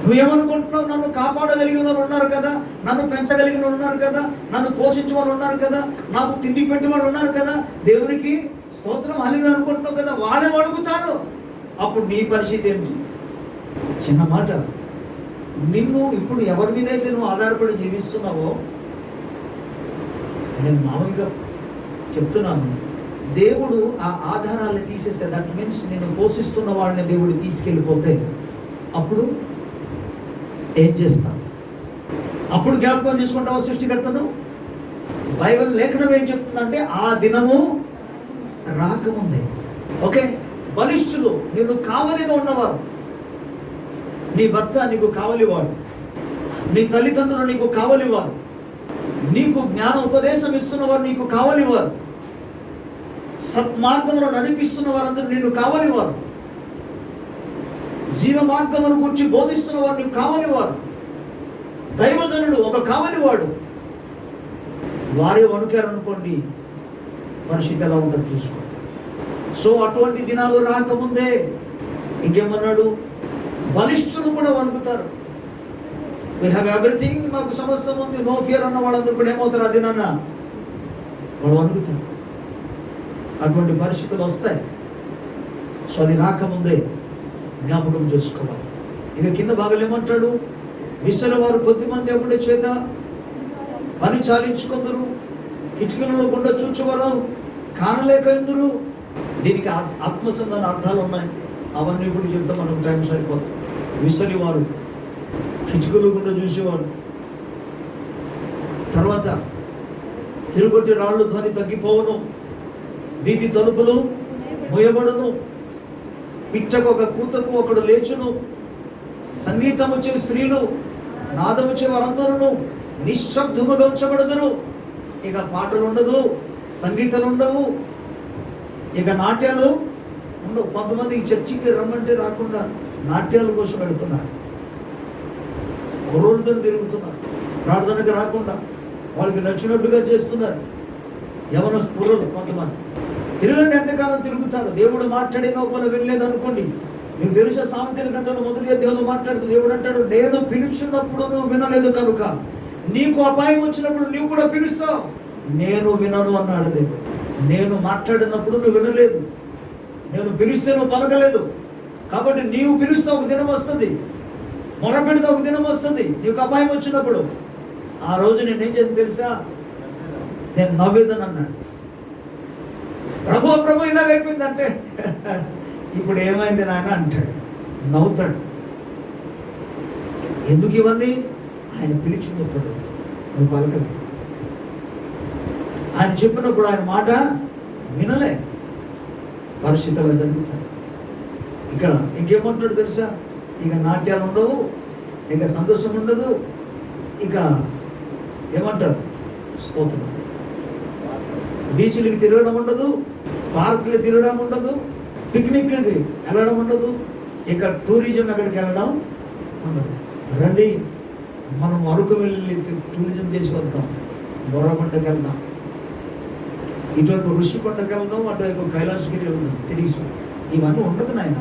నువ్వేమనుకుంటున్నావు? నన్ను కాపాడగలిగిన వాళ్ళు ఉన్నారు కదా, నన్ను పెంచగలిగిన వాళ్ళు ఉన్నారు కదా, నన్ను పోషించే వాళ్ళు ఉన్నారు కదా, నాకు తిండి పెట్టి వాళ్ళు ఉన్నారు కదా, దేవునికి స్తోత్రం హల్లెలూయా అనుకుంటున్నావు కదా, వాళ్ళే అడుగుతారు. అప్పుడు నీ పరిస్థితి ఏంటి? చిన్న మాట, నిన్ను ఇప్పుడు ఎవరి మీద అయితే నువ్వు ఆధారపడి జీవిస్తున్నావో, నేను మామూలుగా చెప్తున్నాను, దేవుడు ఆ ఆధారాలను తీసేస్తే, దట్ మీన్స్ నేను పోషిస్తున్న వాళ్ళని దేవుడు తీసుకెళ్ళిపోతే అప్పుడు ఏం చేస్తాను? అప్పుడు జ్ఞాపకం చేసుకుంటావా సృష్టికర్తను? బైబిల్ లేఖనం ఏం చెప్తుందంటే, ఆ దినము రాకముందే. ఓకే, బలిష్ఠులు, నీకు కావలిగా ఉన్నవారు, నీ భర్త నీకు కావలివాడు, నీ తల్లిదండ్రులు నీకు కావలివారు, నీకు జ్ఞాన ఉపదేశం ఇస్తున్నవారు నీకు కావలివారు, సత్మార్గంలో నడిపిస్తున్న వారందరూ నిన్ను కావలివారు, జీవ మార్గమును గురించి బోధిస్తున్న వారు నీకు కావలివారు, దైవజనుడు ఒక కావలివాడు. వారే వణుకారనుకోండి, పరిస్థితి ఎలా ఉంటుంది చూసుకో. సో అటువంటి దినాలు రాకముందే ఇంకేమన్నాడు? బలిష్ఠులు కూడా వణుకుతారు. వీ హ్యావ్ ఎవ్రీథింగ్, మాకు సమస్య ఉంది, నో ఫియర్ అన్న వాళ్ళందరూ కూడా ఏమవుతారు? అది నాన్న వాళ్ళు వణుకుతారు. అటువంటి పరిస్థితులు వస్తాయి. సో అది రాకముందే జ్ఞాపకం చేసుకోవాలి. ఇక కింద భాగాలు ఏమంటాడు? మిశ్రల వారు కొద్దిమంది ఎవరి చేత పని చాలించుకుందరు, కిటికీలలో గుండా చూచేవారు కానలేక ఎందురు. దీనికి ఆత్మసంధాన అర్థాలు ఉన్నాయి, అవన్నీ ఇప్పుడు చెప్తే మనకు టైం సరిపోదు. విసలి వారు కిటికీలు గుండా చూసేవారు. తర్వాత తిరుగొట్టి రాళ్ళు ధ్వని తగ్గిపోవును, వీధి తలుపులు మూయబడును, పిట్టకు ఒక కూతకు ఒకడు లేచును, సంగీతము చే స్త్రీలు నాదము చే వారందరూ నిశ్శబ్దముగా ఉంచబడదురు. ఇక పాటలు ఉండదు, సంగీతాలు ఉండవు, ఇక నాట్యాలు ఉండవు. కొంతమంది చర్చికి రమ్మంటే రాకుండా నాట్యాల కోసం వెళుతున్నారు, కుర్రోళ్ళతో తిరుగుతున్నారు, ప్రార్థనకు రాకుండా వాళ్ళకి నచ్చినట్టుగా చేస్తున్నారు. యవన స్ఫురలు కొంతమంది తిరగండి, ఎంతకాలం తిరుగుతారు? దేవుడు మాట్లాడే లోపల వెళ్ళలేదు అనుకోండి. నీకు తెలుసా, సామెతల గ్రంథంలో మొదటిగా దేవుడు మాట్లాడుతూ దేవుడు అంటాడు, నేను పిలుచున్నప్పుడు నువ్వు వినలేదు కనుక నీకు అపాయం వచ్చినప్పుడు నీవు కూడా పిలుస్తావు, నేను వినను అన్నాడు దేవుడు. నేను మాట్లాడినప్పుడు నువ్వు వినలేదు, నేను పిలిస్తే నువ్వు పలకలేదు, కాబట్టి నీవు పిలుస్తే ఒక దినం వస్తుంది, మొరపెడితే ఒక దినం వస్తుంది. నీకు అపాయం వచ్చినప్పుడు ఆ రోజు నేనేం చేసింది తెలుసా? నేను నవ్వేదని అన్నాడు. ప్రభు ఇలాగైపోయిందంటే ఇప్పుడు ఏమైంది నాన్న అంటాడు, నవ్వుతాడు. ఎందుకు ఇవన్నీ? ఆయన పిలిచినప్పుడు నువ్వు పలకలే, ఆయన చెప్పినప్పుడు ఆయన మాట వినలే, పరిస్థితులు జరుగుతాయి. ఇక్కడ ఇంకేమంటాడు తెలుసా? ఇక నాట్యాలు ఉండవు, ఇక సంతోషం ఉండదు, ఇక ఏమంటారు స్తోత్రం, బీచ్లకి తిరగడం ఉండదు, పార్కులు తిరగడం ఉండదు, పిక్నిక్లకి వెళ్ళడం ఉండదు, ఇక టూరిజం ఎక్కడికి వెళ్ళడం ఉండదు. రండి మనం అరకు వెళ్ళి టూరిజం చేసి వద్దాం, బొర్రకొండకి వెళ్దాం, ఇటువైపు ఋషికొండకి వెళ్దాం, అటువైపు కైలాసగిరి వెళ్దాం, తిరిగి. ఇవన్నీ ఉండదు నాయన.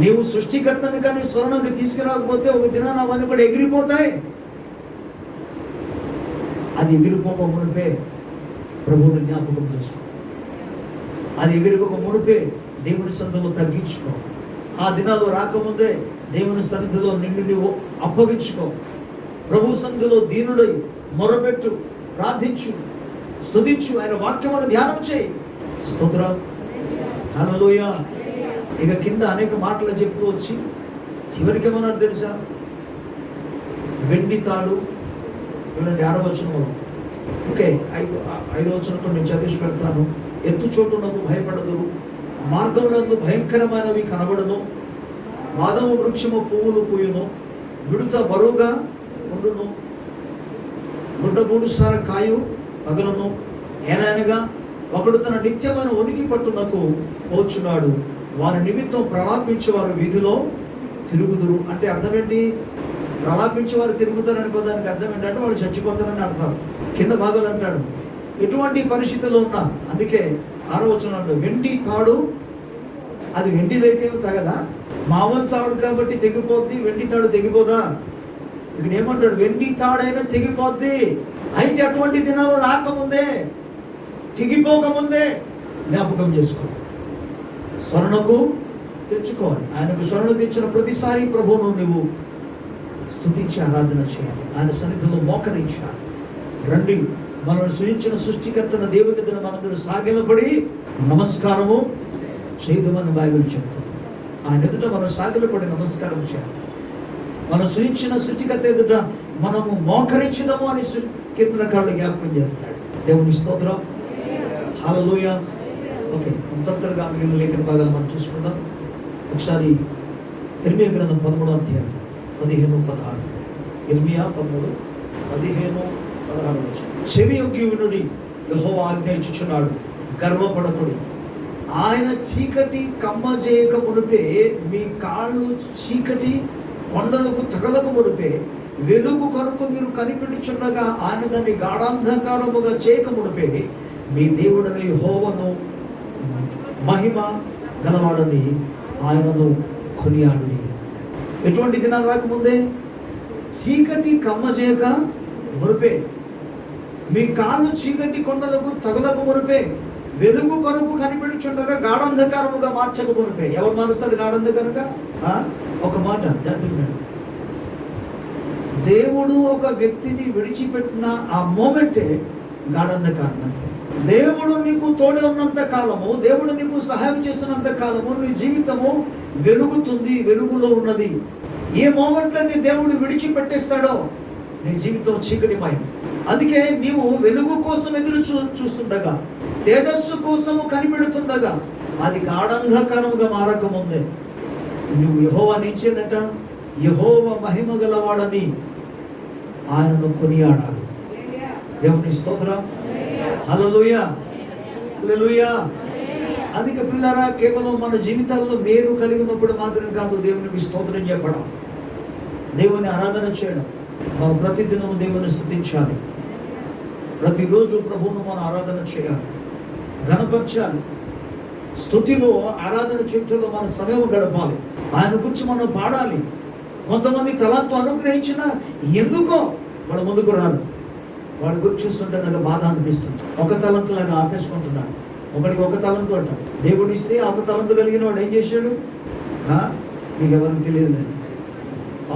నీవు సృష్టికర్తని కానీ స్వర్ణానికి తీసుకురాకపోతే ఒక దినాన్ని అవన్నీ కూడా ఎగిరిపోతాయి. అది ఎగిరిపోక మునిపే ప్రభువుని జ్ఞాపకం చేసుకో, అది ఎగిరిపోక మునిపే దేవుని సన్నిధిలో తగ్గించుకో. ఆ దినాలు రాకముందే దేవుని సన్నిధిలో నిన్ను నీవు అప్పగించుకో. ప్రభు సన్నిధిలో దీనుడై మొరపెట్టు, ప్రార్థించు, స్తుతించు, ఆయన వాక్యమును ధ్యానం చేయి. స్తోత్రం, హల్లెలూయా. ఇక కింద అనేక మాటలు చెప్తూ వచ్చి చివరికి ఏమన్నారు తెలుసా? వెండి తాడు, 6వ వచనంలో, ఓకే 5వ వచనం కూడా నేను చదివి పెడతాను. ఎత్తు చోటునకు భయపడదురు, మార్గములందు భయంకరమైనవి కనబడును, మాదము వృక్షము పువ్వులు పూయును, మిడత బరువుగా ఉండును, గుడ్డ 3 సార్లు కాయు పగలును, ఏలైనగా ఒకడు తన నిత్యమైన ఉనికి పట్టునకు పోచున్నాడు, వారి నిమిత్తం ప్రలాపించేవారు వీధిలో తిరుగుదురు. అంటే అర్థం ఏంటి? ప్రలాపించేవారు తిరుగుతారని పదానికి అర్థం ఏంటంటే వాళ్ళు చచ్చిపోతారని అర్థం. కింద భాగాలు అంటాడు, ఎటువంటి పరిస్థితుల్లో ఉన్నా, అందుకే 6వ వచనంలో వెండి తాడు అది వెండిదైతే తగదా? మామూలు తాడు కాబట్టి తెగిపోద్ది, వెండి తాడు తెగిపోదా? ఇక్కడ ఏమంటాడు? వెండి తాడైనా తెగిపోద్ది. అయితే అటువంటి దినాలు రాకముందే, తెగిపోకముందే జ్ఞాపకం చేసుకో. స్మరణకు తెచ్చుకోవాలి. ఆయనకు స్మరణ తెచ్చిన ప్రతిసారి ప్రభువును నువ్వు స్తుతించి ఆరాధన చేయాలి, ఆయన సన్నిధిలో మోకరించాలి. రండి, మనల్ని సృజించిన సృష్టికర్తన దేవుని ఎదుట మనందరూ సాగిలపడి నమస్కారము చేయదమని బైబిల్ చెప్తుంది. ఆయన ఎదుట మనం సాగిలపడి నమస్కారం చేయాలి. మనం సృజించిన సృష్టికర్త ఎదుట మనము మోకరించదము అని కీర్తనకారుడు జ్ఞాపకం చేస్తాడు. దేవుని స్తోత్రం, హల్లెలూయా. ఓకే, తొందరగా మిగిలిన లేఖన భాగాలు మనం చూసుకుందాం. ఒకసారి ఇర్మియా గ్రంథం 13వ అధ్యాయం 15-16. ఇర్మియా 13:15-16. చెవి యొగ్గి వినుడి, యెహోవా ఆజ్ఞ ఇచ్చుచున్నాడు, గర్వపడకుడి. ఆయన చీకటి కమ్మజేయక మునిపే మీ కాళ్ళు చీకటి కొండలకు తగలక మునిపే వెలుగు కొరకు మీరు కనిపెట్టుచుండగా ఆయన దాన్ని గాఢాంధకారముగా చేయక మునిపే మీ దేవుడని యెహోవాను మహిమ గలవాడని ఆయనను కొనియాడుడి. ఎటువంటి దినాలు రాకముందే? చీకటి కమ్మజేయక మునిపే, మీ కాళ్ళు చీకటి కొండలకు తగలక మునిపే, వెలుగు కొరకు కనిపెట్టుచుండగా గాఢాంధకారముగా మార్చక మునిపే. ఎవరు మారుస్తాడు గాఢాంధకారంగా? ఒక మాట జాగ్రత్తగా, దేవుడు ఒక వ్యక్తిని విడిచిపెట్టిన ఆ మూమెంటే గాఢాంధకారం అంతే. దేవుడు నీకు తోడే ఉన్నంత కాలము, దేవుడు నీకు సహాయం చేసినంత కాలము నీ జీవితము వెలుగుతుంది, వెలుగులో ఉన్నది. ఏ మూమెంట్లో అయితే దేవుడు విడిచిపెట్టేస్తాడో నీ జీవితం చీకటిమయం. అందుకే నీవు వెలుగు కోసం ఎదురు చూస్తుండగా, తేజస్సు కోసము కనిపెడుతుండగా అది గాఢాంధకారముగా మారకముందే నువ్వు యెహోవా నించేనట, యెహోవా మహిమ గలవాడని ఆయనను కొనియాడాలి. దేవుని స్తోత్రం, హల్లెలూయా, హల్లెలూయా. అందుకే పిల్లరా, కేవలం మన జీవితాల్లో మేలు కలిగినప్పుడు మాత్రం కాదు దేవునికి స్తోత్రం చెప్పడం, దేవుని ఆరాధన చేయడం. మనం ప్రతిదినం దేవుని స్తుతించాలి, ప్రతిరోజు ప్రభువును మనం ఆరాధన చేయాలి, ఘనపరచాలి. స్తుతిలో, ఆరాధన చేయడంలో మన సమయం గడపాలి, ఆయన గురించి మనం పాడాలి. కొంతమంది తలాంతు అనుగ్రహించినా ఎందుకో వాళ్ళ ముందుకు రారు. వాళ్ళ గురించి చూస్తుంటే నాకు బాధ అనిపిస్తుంది. ఒక తలంతులాగా ఆపేసుకుంటున్నాడు. ఒకడికి ఒక తలంతు అంట, దేవుడు ఇస్తే ఒక తలంతు కలిగిన వాడు ఏం చేశాడు? మీకు ఎవరికి తెలియదు.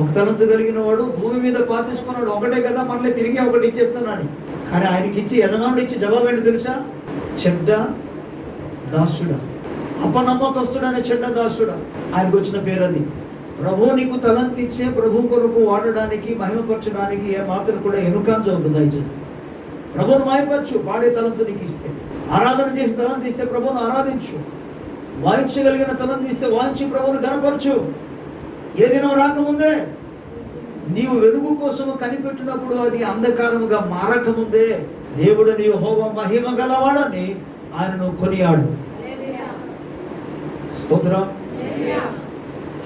ఒక తలంతు కలిగిన వాడు భూమి మీద పాతేసుకున్నాడు. ఒకటే కదా, మళ్ళీ తిరిగి ఒకటి ఇచ్చేస్తున్నాడు. కానీ ఆయనకి ఇచ్చి, యజమానుడు ఇచ్చి జవాబు ఏంటి తెలుసా? చెడ్డ దాసుడా, అపనమ్మకస్తుడు అనే చెడ్డ దాసుడా. ఆయనకు వచ్చిన పేరు అది. ప్రభు నీకు తలంతు ఇచ్చే, ప్రభు కొరకు వాడడానికి, మహిమపరచడానికి ఏ మాత్రం కూడా ఎనుకాంజ అవుతుంది. దయచేసి ప్రభువును మహిమపరచు. పాడే తలంతు నీకు ఇస్తే, ఆరాధన చేసి తలంతు ఇస్తే ప్రభువును ఆరాధించు. వాయించగలిగిన తలంతు ఇస్తే వాయించి ప్రభువును గణపరచు. ఏ దినం రాకముందే, నీవు వెలుగు కోసము కనిపెట్టినప్పుడు అది అంధకారముగా మారకముందే దేవుడని యెహోవా మహిమ గలవాడని ఆయనను కొనియాడు. స్తోత్రం,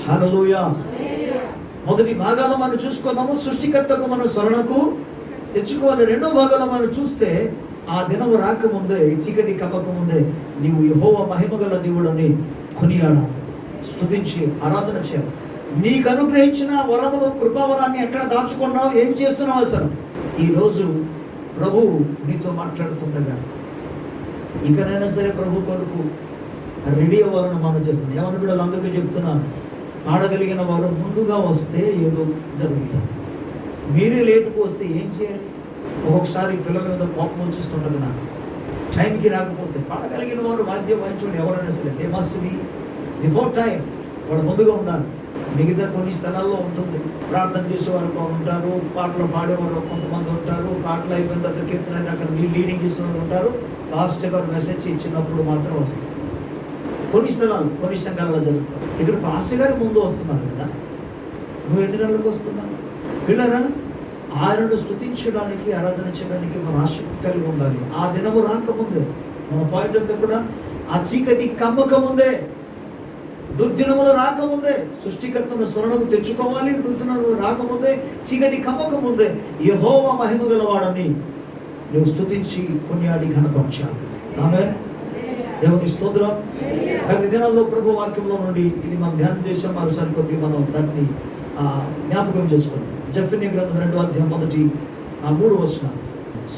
హల్లెలూయా. మొదటి భాగాలు మనం చూసుకున్నాము, సృష్టికర్తకు మన స్మరణకు తెచ్చుకోవాలి. రెండో భాగాలు మనం చూస్తే, ఆ దినము రాకముందే, చీకటి కమ్మకముందే నీవు యెహోవా మహిమ గల దేవుడని కొనియాడాలి, స్తుతించి ఆరాధన చేయాలి. నీకు అనుగ్రహించిన వరములు, కృపావరాన్ని ఎక్కడ దాచుకున్నావు, ఏం చేస్తున్నావు అసలు? ఈరోజు ప్రభువు నీతో మాట్లాడుతుండగా ఇకనైనా సరే ప్రభు కొరకు రెడీ అవ్వాలని మనం చేస్తున్నాం. ఏమన్నా బిడ్డలు అందరికీ చెప్తున్నాను, పాడగలిగిన వారు ముందుగా వస్తే ఏదో జరుగుతుంది. మీరే లేటుకు వస్తే ఏం చేయాలి? ఒక్కొక్కసారి పిల్లల మీద కోపం వచ్చేస్తుంటుంది నాకు, టైంకి రాకపోతే. పాడగలిగిన వారు వాద్యం వాయించుకోండి, ఎవరైనా సరే they must be before time. వాళ్ళు ముందుగా ఉండాలి. మిగతా కొన్ని స్థలాల్లో ఉంటుంది, ప్రార్థన చేసేవారు ఉంటారు, పాటలు పాడేవారు కొంతమంది ఉంటారు, పాటలు అయిపోయిన తర్వాత కీర్తన అక్కడ లీడింగ్ చేసిన వాళ్ళు ఉంటారు. పాస్టర్ గారు మెసేజ్ ఇచ్చినప్పుడు మాత్రం వస్తారు. కొన్ని స్థలాలు, కొన్ని సంఘాలలో జరుగుతారు. ఇక్కడ పాస్టర్ గారు ముందు వస్తున్నారు కదా, నువ్వు ఎన్ని గంటలకు వస్తున్నావు? పిల్లరా, ఆయనను స్తుతించడానికి, ఆరాధన చేయడానికి మన ఆసక్తి కలిగి ఉండాలి. ఆ దినము రాకముందే, మన పాయింట్ అంతా కూడా ఆ చీకటి కమ్మకముందే, దుర్దినములు రాకముందే సృష్టికర్తను స్మరణకు తెచ్చుకోవాలి. దుర్దినములు రాకముందే, చీకటి కమ్మకముందే యెహోవా మహిమ గలవాడని నువ్వు స్తుతించి కొనియాడి ఘనపరచాలి. ఆమేన్. దేవుని స్తోత్రం. గత దినాల్లో ప్రభు వాక్యంలో నుండి ఇది మనం ధ్యానం చేసాం. మరోసారి కొద్ది మనం దాన్ని జ్ఞాపకం చేసుకుందాం. జెఫన్యా గ్రంథం 2వ అధ్యాయం 1-3 వచనాలు.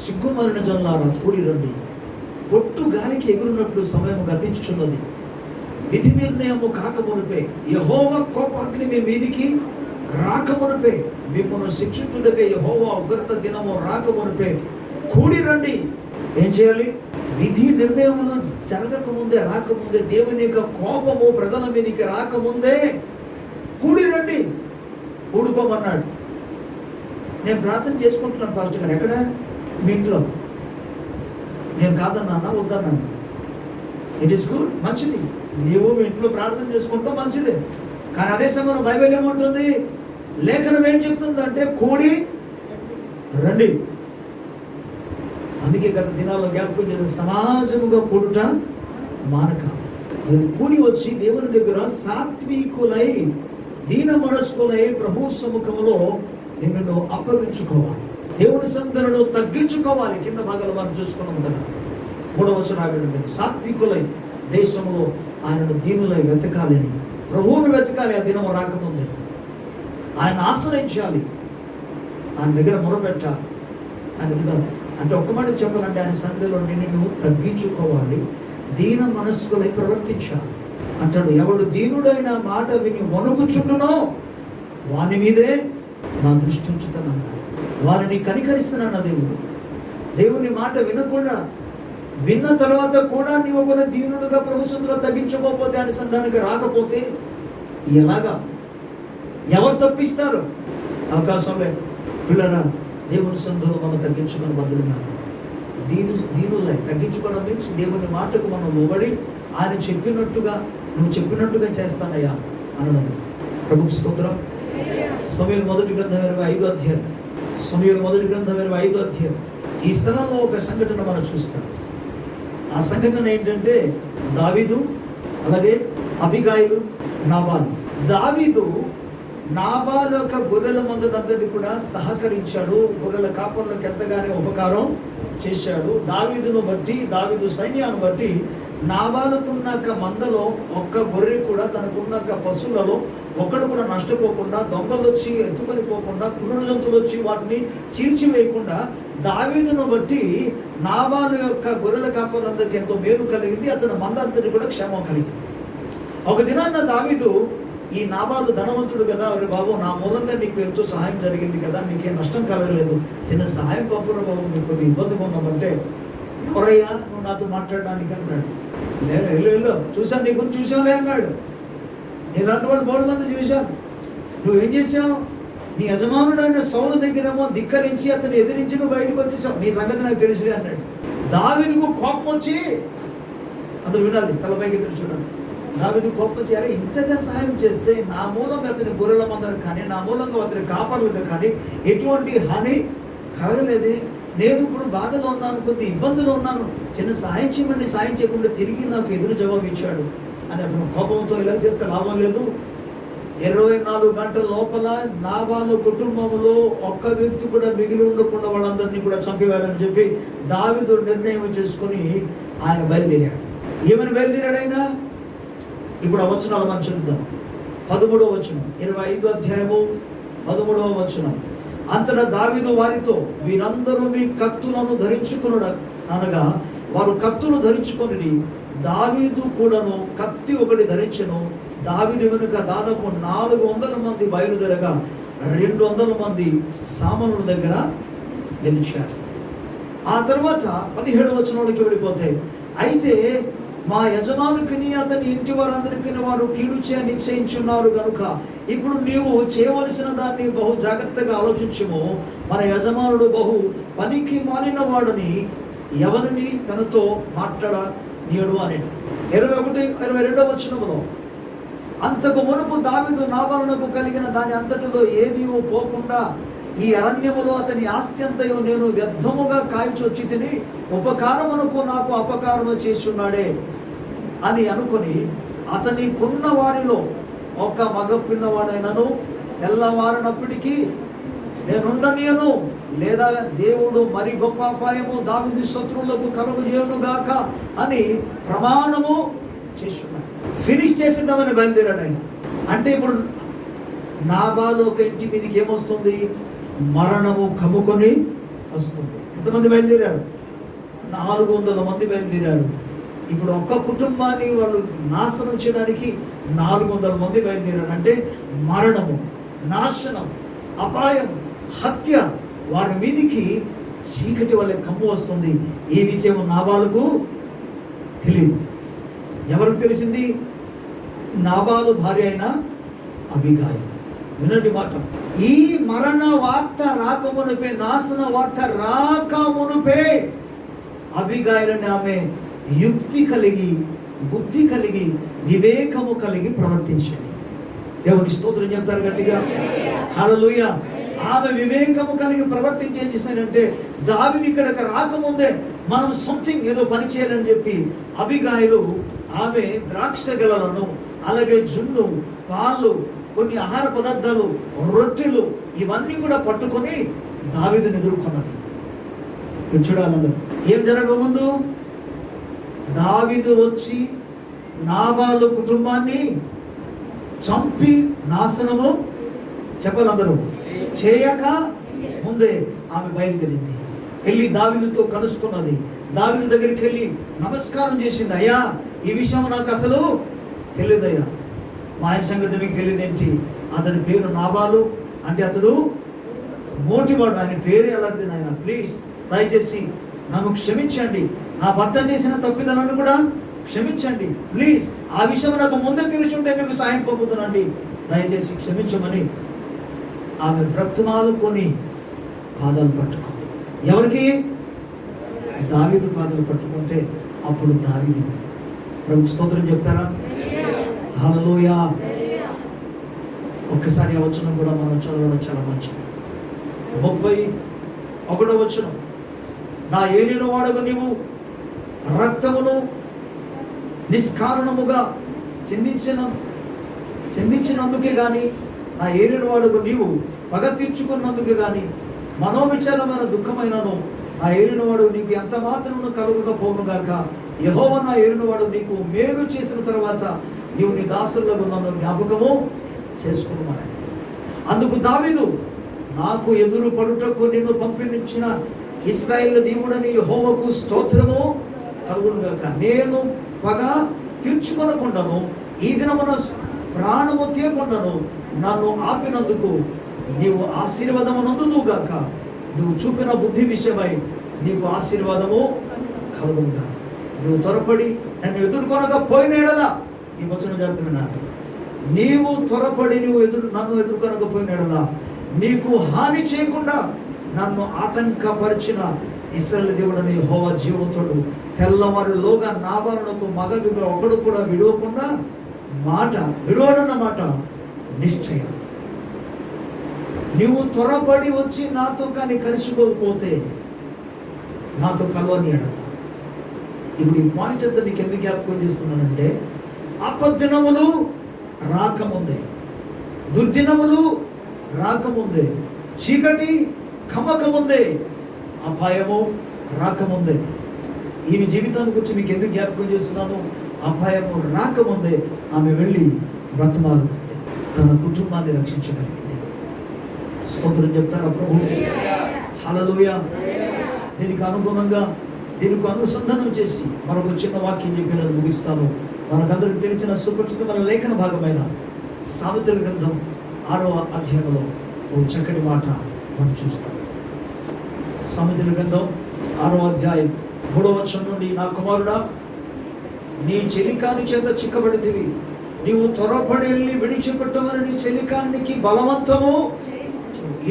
సిగ్గుమాలిన జనులారా కూడి రండి, పొట్టు గాలికి ఎగురున్నట్లు సమయం గతించుచున్నది. విధి నిర్ణయము కాకమునిపే, యెహోవా కోపాగ్ని మీ మీదికి రాకమునిపే, మిమ్మల్ని శిక్షించుటకై యెహోవా ఉగ్రత దినము రాకమునిపే కూడి రండి. ఏం చేయాలి? విధి నిర్ణయములు జరగకముందే, రాకముందే, దేవుని యొక్క కోపము ప్రజల మీదకి రాకముందే కూడి రండి. కూడుకోమన్నాడు. నేను ప్రార్థన చేసుకుంటున్నాను పాస్టర్ గారు. ఎక్కడ? మీ ఇంట్లో. నేను కాదన్నా, వద్దన్నా. ఇట్ ఈస్ గుడ్, మంచిది. నీవు మీ ఇంట్లో ప్రార్థన చేసుకుంటావు, మంచిదే. కానీ అదే సమయంలో బైబిల్ ఏముంటుంది? లేఖనం ఏం చెప్తుందంటే కూడి రండి. అందుకే గత దినాల్లో జ్ఞాపకం చేసే సమాజముగా కూడుట మానక, మీరు కూడి వచ్చి దేవుని దగ్గర సాత్వికులై దీన మనస్కులై ప్రభు సముఖంలో నిన్ను అప్పగించుకోవాలి. దేవుని సన్నిధిలో తగ్గించుకోవాలి. కింద భాగాలు మనం చూసుకున్నాం కదా. 3వ వచనం సాత్వికులై దేశంలో ఆయనను దీనులై వెతకాలని, ప్రభువును వెతకాలి. ఆ దినము రాకముందే ఆయన ఆశ్రయించాలి, ఆయన దగ్గర మొరపెట్టాలి. ఆయన దగ్గర అంటే ఒక్క మాట చెప్పాలంటే ఆయన సన్నిధిలో నిన్ను తగ్గించుకోవాలి, దీన మనస్కులై ప్రవర్తించాలి అంటాడు. ఎవడు దీనుడైన మాట విని వణుకుచుండునో వాని మీదే నా దృష్టి ఉంచుతానన్నాడు. వారిని కనికరిస్తున్నాను. దేవుని మాట వినకుండా, విన్న తర్వాత కూడా నీవు ఒక దీనుడుగా ప్రభు సన్నిధిలో తగ్గించుకోకపోతే, ఆయన సన్నిధానికి రాకపోతే ఎలాగా? ఎవరు తప్పిస్తారు? అవకాశం లేదు. పిల్లరా, దేవుని సన్నిధిలో మనం తగ్గించుకొని బదులున్నాడు. దీనులై తగ్గించుకోవడం మీన్స్ దేవుని మాటకు మనం లోబడి ఆయన చెప్పినట్టుగా, నువ్వు చెప్పినట్టుగా చేస్తానయ్యా అనడం. ప్రభుకు స్తోత్రం. సమూయేలు మొదటి గ్రంథం 25వ అధ్యాయం. సమూయేలు మొదటి గ్రంథం 25వ అధ్యాయం. ఈ స్థలంలో ఒక సంఘటన మనం చూస్తాం. ఆ సంఘటన ఏంటంటే దావీదు, అలాగే అబిగాయిలు, నాబాలు. దావీదు నాబాలు యొక్క గొర్రెల మందదందరినీ కూడా సహకరించాడు. గొర్రెల కాపర్లకు ఎంతగానో ఉపకారం చేశాడు. దావీదును బట్టి, దావీదు సైన్యాన్ని బట్టి నాబాలుకున్నాక మందలో ఒక్క గొర్రె కూడా, తనకున్నాక పశువులలో ఒక్కడు కూడా నష్టపోకుండా, దొంగలు వచ్చి ఎత్తుకొని పోకుండా, క్రూర జంతువులు వచ్చి వాటిని చీల్చివేయకుండా దావీదును బట్టి నాబాలు యొక్క గొర్రెల కాపర్లందరికీ ఎంతో మేలు కలిగింది. అతని మందందరికీ కూడా క్షేమం కలిగింది. ఒక దినాన్న దావీదు, ఈ నాబాలు ధనవంతుడు కదా, అరే బాబు, నా మూలంగా నీకు ఎంతో సహాయం జరిగింది కదా, నీకేం నష్టం కలగలేదు, చిన్న సహాయం పంపున బాబు, నీకు కొద్ది ఇబ్బందిగా ఉన్నామంటే, ఎవరయ్యా నువ్వు నాతో మాట్లాడడానికి అన్నాడు. లేదు, వెళ్ళు చూశాను, నీ గురించి చూసావులే అన్నాడు. ఇలాంటి వాళ్ళు బోల్డ్ మంది చూశాను. నువ్వేం చేసావు? నీ యజమానుడైన సౌలు దగ్గరేమో ధిక్కరించి అతను ఎదిరించి నువ్వు బయటకు వచ్చేసావు. నీ సంగతి నాకు తెలుసులే అన్నాడు. దావీదుకు కోపం వచ్చి, అందరూ వినాలి, తలపైకి ఎదురు చూడండి. దావీదు కోపం వచ్చి, అరే ఇంతగా సహాయం చేస్తే నా మూలంగా అతని గొర్రెల మందలకు కానీ, నా మూలంగా అతని కాపర్లకు కానీ ఎటువంటి హాని కలగలేదే. నేను ఇప్పుడు బాధలో ఉన్నాను, కొద్ది ఇబ్బందులు ఉన్నాను, చిన్న సాయం చేయమని సాయం చేయకుండా తిరిగి నాకు ఎదురు జవాబు ఇచ్చాడు అని అతను కోపంతో ఇలా చేస్తే లాభం లేదు. 24 గంటల లోపల నాబాలు కుటుంబంలో ఒక్క వ్యక్తి కూడా మిగిలి ఉండకుండా వాళ్ళందరినీ కూడా చంపివేయాలని చెప్పి దావీదు నిర్ణయం చేసుకొని ఆయన బయలుదేరాడు. ఏమని బయలుదేరాడు ఆయన? ఇప్పుడు ఆ వచనాలు మనం చూద్దాం. 13వ వచనం, 25వ అధ్యాయము 13వ వచనం. అంతటా దావీదు వారితో, వీరందరూ మీ కత్తులను ధరించుకునుడు అనగా వారు కత్తులు ధరించుకొని, దావీదు కూడాను కత్తి ఒకటి ధరించెను. దావీదు వెనుక దాదాపు 400 మంది బయలుదేరగా 200 మంది సామానుల దగ్గర నిలిచారు. ఆ తర్వాత 17వ వచనంలోకి వెళ్ళిపోతే, అయితే మా యజమానుకిని అతని ఇంటి వారందరికీ వారు కీడు చేయ నిశ్చయించున్నారు కనుక ఇప్పుడు నీవు చేయవలసిన దాన్ని బహు జాగ్రత్తగా ఆలోచించుము. మన యజమానుడు బహు పనికి మాలిన వాడని ఎవరిని తనతో మాట్లాడనీయడు అని. 22వ వచనంలో, అంతకు మునుపు దావీదు నాబాలునకు కలిగిన దాని అంతటిలో ఏదీ పోకుండా ఈ అరణ్యములో అతని ఆస్తి అంతయు నేను వ్యర్థముగా కాయచొచ్చి తిని ఉపకారమునకు నాకు అపకారము చేస్తున్నాడే అని అనుకొని, అతనికున్న వారిలో ఒక మగ పిల్లవాడైనను తెల్లవారినప్పటికీ నేనుండనీయను లేదా దేవుడు మరి గొప్ప అపాయము దావీదు శత్రువులకు కలుగజేయును గాక అని ప్రమాణము చేస్తున్నాడు. ఫినిష్ చేసిద్దామని బయలుదేరాడు ఆయన. అంటే ఇప్పుడు నాబాలు ఒక ఇంటి మీదకి ఏమొస్తుంది? మరణము కమ్ముకొని వస్తుంది. ఎంతమంది బయలుదేరారు? 400 మంది బయలుదేరారు. ఇప్పుడు ఒక్క కుటుంబాన్ని వాళ్ళు నాశనం చేయడానికి 400 మంది బయలుదేరారు. అంటే మరణము, నాశనం, అపాయం, హత్య వారి మీదికి చీకటి వల్ల కమ్ము వస్తుంది. ఈ విషయం నాబాలుకు తెలియదు. ఎవరికి తెలిసింది? నాబాలు భార్య అయిన అబీగాయిలు. వినండి మాట. ఈ మరణ వార్త రాకమునుపే, నాశన వార్త రాకమునుపే అబీగాయిలని ఆమె యుక్తి కలిగి, బుద్ధి కలిగి, వివేకము కలిగి ప్రవర్తించింది. దేవుని స్తోత్రం చెప్తారు గట్టిగా. హల్లెలూయా. ఆమె వివేకము కలిగి ప్రవర్తించి ఏం చేశాడంటే, దావీదు ఇక్కడికి రాకముందే మనం సంథింగ్ ఏదో పని చేయాలని చెప్పి అబీగాయిలు ఆమె ద్రాక్ష గెలలను, అలాగే జున్ను, పాలు, కొన్ని ఆహార పదార్థాలు, రొట్టెలు ఇవన్నీ కూడా పట్టుకొని దావీదుని ఎదుర్కొన్నది. చూడాలందరూ ఏం జరగముందు దావీదు వచ్చి నాబాలు కుటుంబాన్ని చంపి నాశనము చెప్పాలందరూ చేయక ముందే ఆమె బయలుదేరింది. వెళ్ళి దావీదుతో కలుసుకున్నది. దావీదు దగ్గరికి వెళ్ళి నమస్కారం చేసింది. అయ్యా, ఈ విషయం నాకు అసలు తెలియదయ్యా. మా ఆయన సంగతి మీకు తెలియదేంటి? అతని పేరు నాబాలు, అంటే అతడు మోటివాడు. ఆయన పేరే అలాంటిది. నాయన ప్లీజ్ దయచేసి నన్ను క్షమించండి, నా భర్త చేసిన తప్పిదాలను కూడా క్షమించండి ప్లీజ్. ఆ విషయం నాకు ముందే తెలిసి ఉంటే మీకు సాయం పొందుతానండి, దయచేసి క్షమించమని ఆమె బ్రతుమాలుకొని పాదాలు పట్టుకుంది. ఎవరికి? దావీదు పాదాలు పట్టుకుంటే అప్పుడు దావీదు ప్రభు స్తోత్రం చెప్తారా? హల్లెలూయా. ఒక్కసారి ఆ వచనం కూడా మనం చదవడం చాలా మంచిది. 31వ వచనం. నా ఏలిన వాడకు నీవు రక్తమును నిష్కారణముగా చెందించినందుకే గాని, నా ఏలిన వాడకు నీవు పగ తీర్చుకున్నందుకే గాని, మనోవిచారమైన దుఃఖమైనను నా ఏలినవాడు నీకు ఎంత మాత్రమును కలుగకపోవునుగాక. యెహోవా నా ఏలినవాడు నీకు మేలు చేసిన తర్వాత నీవు నీ దాసులకు నన్ను జ్ఞాపకము చేసుకున్నాను. అందుకు దావీదు, నాకు ఎదురు పడుటకు నిన్ను పంపించిన ఇశ్రాయేలు దేవుడని యెహోవాకు స్తోత్రము కలుగునుగాక. నేను పగ తీర్చుకొనకుండాను, ఈ దినమున ప్రాణము తీయకుండాను నన్ను ఆపినందుకు నీవు ఆశీర్వాదము నందుదుగాక. నువ్వు చూపిన బుద్ధి విషయమై నీకు ఆశీర్వాదము కలుగునుగాక. నువ్వు త్వరపడి నన్ను ఎదుర్కొనకపోయిన ఎడల, ఈ వచనం చెప్తున్నాను, నీవు త్వరపడి నన్ను ఎదుర్కొనకపోయిన ఎడల, నీకు హాని చేయకుండా నన్ను ఆటంకపరిచిన ఇశ్రాయేలు దేవుడని యెహోవా జీవముతోడు, తెల్లవారులోగా నాబాలునకు మగ ఒకడు కూడా విడవడన్న మాట నిశ్చయం. నువ్వు త్వరపడి వచ్చి నాతో కానీ కలిసిపోతే నాతో కలవని ఎడల. ఇప్పుడు ఈ పాయింట్ అంతా నీకు ఎందుకు జ్ఞాపకం చేస్తున్నానంటే, అపదినములు రాకముందే, దుర్దినములు రాకముందే, చీకటి కమ్మకముందే, అపాయము రాకముందే. ఈమె జీవితానికి వచ్చి మీకు ఎందుకు జ్ఞాపకం చేస్తున్నాను? అపాయము రాకముందే ఆమె వెళ్ళి బ్రతమాలుకుంది, తన కుటుంబాన్ని రక్షించగలిగింది. స్తోత్రం చెప్తారా ప్రభు? హల్లెలూయా. దీనికి అనుగుణంగా, దీనికి అనుసంధానం చేసి మరొక చిన్న వాక్యం చెప్పినది ముగిస్తాను. మనకందరికి తెలిసిన సుపరిచితమైన లేఖన భాగమైన సామెతల గ్రంథం 6వ అధ్యాయంలో ఒక చక్కటి మాట మనం చూస్తాం. సామెతల గ్రంథం 6వ అధ్యాయం 3వ వచనం నుండి, నా కుమారుడా, నీ చెలికాని చేత చిక్కబడితివి, నీవు త్వరపడి వెళ్ళి విడిచిపెట్టమని నీ చెలికానికి బలవంతము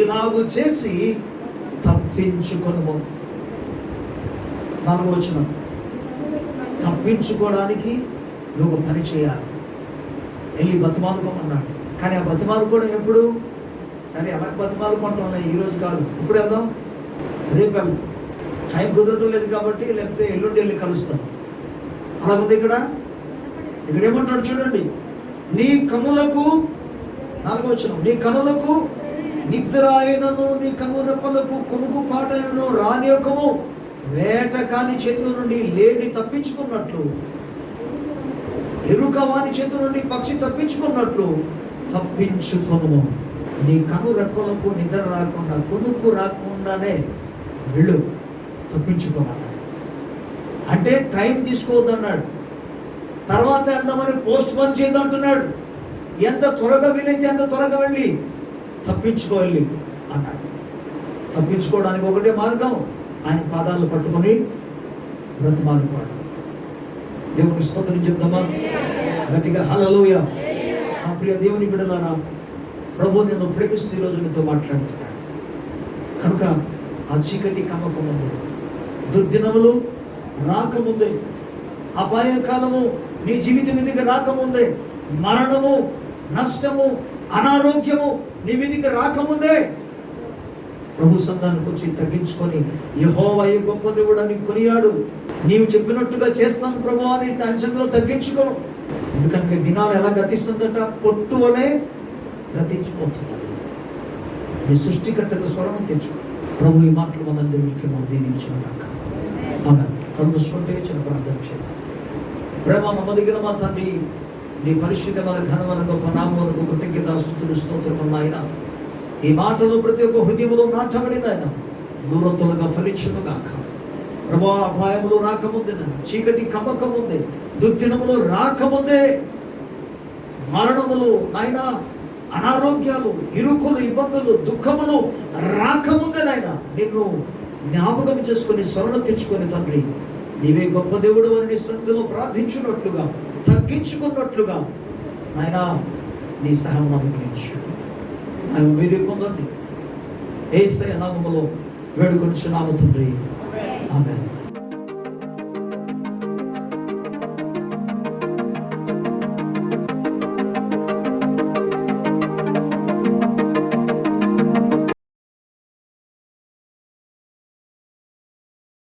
ఇలాగు చేసి తప్పించుకొనుము. 4వ వచనం, తప్పించుకోవడానికి నువ్వు పని చేయాలి, వెళ్ళి బతిమాలుకోమన్నాడు. కానీ ఆ బతిమాలుకోవడం ఎప్పుడు? సరే అలా బతిమాలుకుంటాం, ఈరోజు కాదు, ఇప్పుడు వెళ్దాం, రేపు వెళ్దాం, టైం కుదరటం లేదు కాబట్టి, లేకపోతే ఎల్లుండి వెళ్ళి కలుస్తాం. అలా ఉంది. ఇక్కడ ఏమంటాడు చూడండి, నీ కనులకు, 4వ వచనం, నీ కనులకు నిద్ర అయినను నీ కనురెప్పలకు కొనుగు పాటైనను రానియకము. వేట కాని చేతుల నుండి లేడి తప్పించుకున్నట్లు, ఎరుక వాని చేతుల నుండి పక్షి తప్పించుకున్నట్లు తప్పించుకొను. నీ కనురెప్పలకు నిద్ర రాకుండా, కొనుక్కు రాకుండానే వెళ్ళు, తప్పించుకోమన్నాడు. అంటే టైం తీసుకోవద్దన్నాడు. తర్వాత వెళ్దామని పోస్ట్ పోన్ చేయదంటున్నాడు. ఎంత త్వరగా వీలైతే అంత త్వరగా వెళ్ళి తప్పించుకోవాలి అన్నాడు. తప్పించుకోవడానికి ఒకటే మార్గం, ఆయన పాదాలు పట్టుకొని బ్రతిమాలుకోవడం. దేవుని స్తోత్రం చెప్దామా గట్టిగా? హల్లెలూయా. ఆ ప్రియ దేవుని బిడ్డలారా, ప్రభు నేను ప్రేమిస్తూ ఈరోజు నీతో మాట్లాడుతున్నాడు. కనుక ఆ చీకటి కమ్మకం ఉంది, దుర్దినములు రాకముందే, అపాయకాలము నీ జీవితం మీదకి రాకముందే, మరణము, నష్టము, అనారోగ్యము నీ మీదకి రాకముందే ప్రభు సంఘానికి వచ్చి తగ్గించుకొని, యెహోవాయే గొప్ప దేవుడు అని కొనియాడు. నీవు చెప్పినట్టుగా చేస్తాను ప్రభు అని దాని సంఘంలో తగ్గించుకోను. ఎందుకంటే దినాలు ఎలా గతిస్తుందట, పొట్టు వలె గతించిపోతున్నది. నీ సృష్టికర్తకు స్వరం తెచ్చుకో. ప్రభు ఈ మాటలు మనందరికీ మనం దీవించిన కాక. ఆమేన్. కనుసుకుంటే చిన్న ప్రార్థన చేద్దాం. ప్రేమ నమ్మదగిన మా తండ్రి, నీ పరిశుద్ధమైన ఘనమైన గొప్ప నామమునకు కృతజ్ఞతాస్తుతులు స్తోత్రములు నాయన. ఈ మాటలు ప్రతి ఒక్క హృదయంలో నాటబడింది ఆయన, దూరంతులుగా ఫలించును గాక. ప్రభు అపాయములు రాకముందే, చీకటి కమ్మకముందే, దుర్దినములు రాకముందే, మరణములు నాయన, అనారోగ్యాలు, ఇరుకులు, ఇబ్బందులు, దుఃఖములు రాకముందే నాయన నిన్ను జ్ఞాపకం చేసుకొని స్మరణ తెచ్చుకొని తండ్రి, నీవే గొప్ప దేవుడు అని నీ సన్నిధిలో ప్రార్థించున్నట్లుగా, తగ్గించుకున్నట్లుగా నాయన నీ సహాయం అనుగ్రహించు. ఆయన మీరే పొందండి. యేసయ్య నామములో వేడుకొనుచున్నాము తండ్రి. ఆమేన్.